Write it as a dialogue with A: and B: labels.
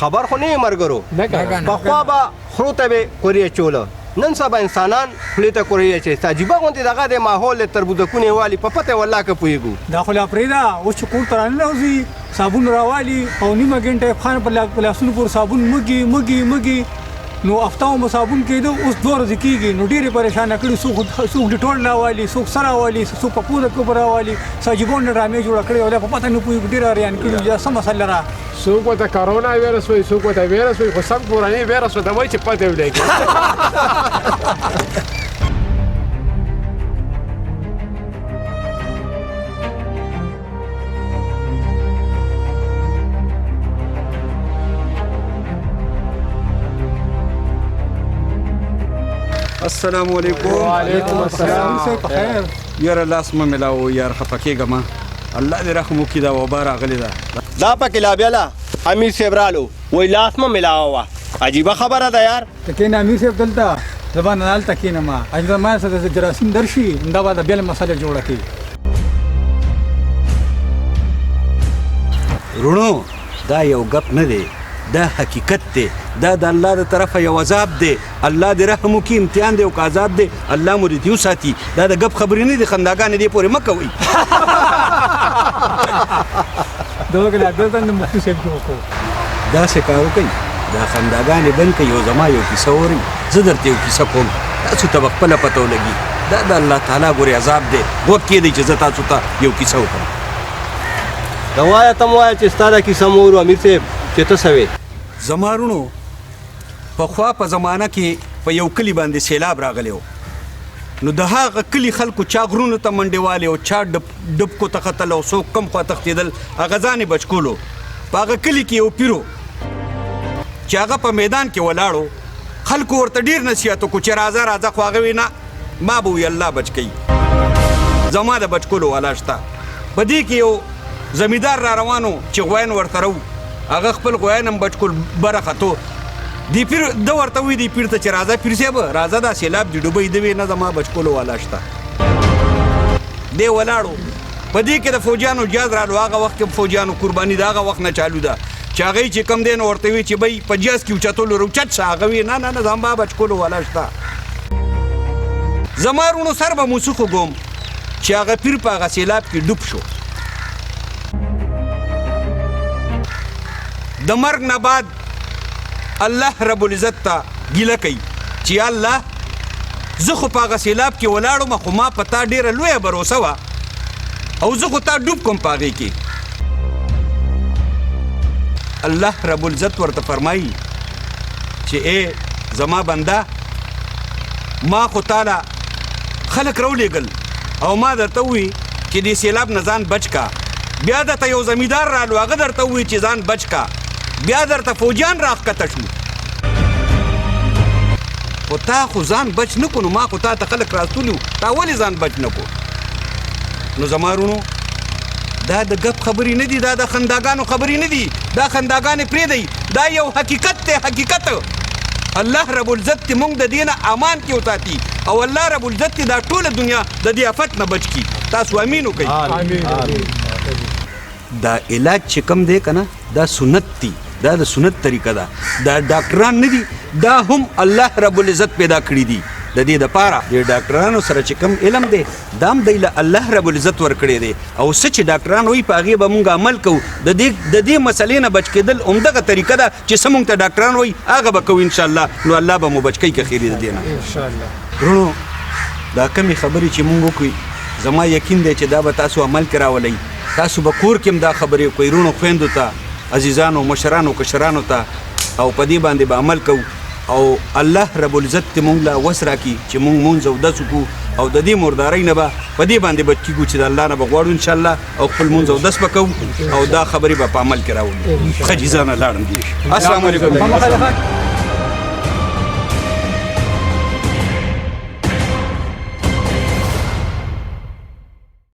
A: خبر خو نه مرګرو پخوا به خرو ته به قوریه چوله نن سبا انسانان خولې ته قوریه چې عجیبه غوندې دغه د ماحول تربوزکونې والي په پته والله که پوهېږو
B: دا خو لا پرېږده اوس چې کور ته راننوځي صابون راوالي او نیمه ګنټه خان په لاسونو پورې صابون مږي نو هفته مو صابون کېده اوس 2 ورځې کېږي نو ډېرې پریشانه کړي څوک ډیټول راوالي څوک سره راوالي څوک په پوزه کې راوالي ساجیبون ډرامې جوړه کړې او په پته نه پوهېږو ډېره اریان کړي یا څه مسله را
C: څوک ورته کرونا ویروس وایي څوک ورته ویروس وایي خو سم کورنۍ ویروس ورته وایي چې پته ولګي
D: السلام علیکم.
C: وعلیکم السلام.
B: خیر
D: یاره لاس مه ملاو یار خفه کېږه مه الله دې رحم وکړي دا وبا راغلې ده
A: دا پکې لا بیاله امیر صاحب رالو وایي لاس مه ملاوه عجیبه خبره ده یار
B: ته کېنه امیر صاحب دلته زه به نه هلته کېنم اجازه ما سره د جراثیم درشي دا به د بېله مسله جوړه کړي
D: رونو دا یو ګپ نه دی دا حقیقت دی دا د الله د طرفه یو عذاب دی الله دې رحم وکړي امتحان دی او که عذاب دی الله مو دې وساتي دا د ګپ خبرې نه دي خنداګانې دې پورې مه کوئ
B: دغه لا دلته د مفتي صاحب جوړ کړو
D: داسې کار وکئ دا خنداګانې بند کړئ او زما یو کیسه اورئ زه درته یو کیسه کوم تاسو ته به خپله پته ولګي دا د الله تعالی ګورې عذاب دی غوږ کېدئ چې زه تاسو ته یو کیسه وکړم
A: ته وایه ته م وایه چې ستا دا کیسه مو اورو امیر صاحب چې ته څه وې
D: زما رونو پخوا په زمانه کې په یو کلي باندې سیلاب راغلی و نو د هغه کلي خلکو چا غرونو ته منډې والې او چا ډبکو ته ختل او څوک کم خوا تښتېدل هغه ځان یې بچ کولو په هغه کلي کې یو پیرو چې هغه په میدان کې ولاړو خلکو ورته ډېر نصیحت وکړو چې راځه راځه خو هغه وی نه ما به وي الله بچ کوي زما د بچ کولو والا شته په دې کې یو زمیندار را روانو چې غواین ورته رو هغه خپل غواین هم بچ کول بره ختو دی پیر د ورته وی دی پیر ته چې راځه پیر صاحب راځه دا سیلاب دی ډوبۍ د وی نه زما بچ کولو والا شته دی ولاړو په دې کې د فوجیانو جاز رالو هغه وخت کې فوجیانو قرباني د هغه وخت نه چالو ده چې هغوی چې کم دی نو ورته وی چې بی په جاز کې اوچتولو روچت شه هغه وی نه نه زما بچ کولو والا شته زما رونو سر به موسیخ وګوم چې هغه پیر په هغه سیلاب کې ډوب شو د مرګ نه بعد الله رب العزت ته ګیله کوي چې یا الله زه خو په هغه سیلاب کې ولاړم خو ما په تا ډېره لویه بروسه وه او زه خو تا ډوب کوم په هغې کې الله رب العزت ورته فرمایي چې ای زما بنده ما خو تاله خلک راولېږل او ما درته ووي چې دې سیلاب نه ځان بچ کا بیا درته یو زمیندار رالو هغه درته ووي چې ځان بچ کا بیا درته فوجیان راښکته شو خو تا خو ځان بچ نه کو نو ما خو تا ته خلک راستولي وو تا ولې ځان بچ نه کو نو زما رونو دا د ګپ خبرې نه دي دا د خنداګانو خبرې نه دي دا خنداګانې پرېږدئ دا یو حقیقت دی حقیقت الله رب العزت دې موږ د دې نه امان کې وساتي او الله رب العزت دې دا ټوله دنیا د دې افت نه بچ کړي تاسو امین وکئ دا علاج چې کوم دی که نه دا سنت دی دا د سنت طریقه ده دا ډاکټران نه دي دا هم الله رب العزت پیدا کړي دي د دې دپاره د ډاکټرانو سره چې کوم علم دی دا هم دی له الله رب العزت ورکړی دی او څه چې ډاکټران وایي په هغې به مونږ عمل کوو د دې مسلې نه بچ کېدل همدغه طریقه ده چې څه مونږ ته ډاکټران وایي هغه به کوو انشاءالله نو الله به مو بچ کوي که خیري د دې نه ورونو دا کمې خبرې چې مونږ وکړو زما یقین دی چې دا به تاسو عمل کې راولئ تاسو به کور کې هم دا خبرې وکړئ رونو خویندو ته عزیزانو مشرانو کشرانو ته او په دې باندې به عمل کوو او الله رب العزت دې مونږ له وس راکړي چې مونږ مونځ اودس وکړو او د دې مردارۍ نه به په دې باندې بچ کېږو چې د الله نه به غواړو انشاءالله او خپل مونځ اودس به کوو او دا خبرې به په عمل کې راولو ښه جي زه نه لاړم السلام علیکم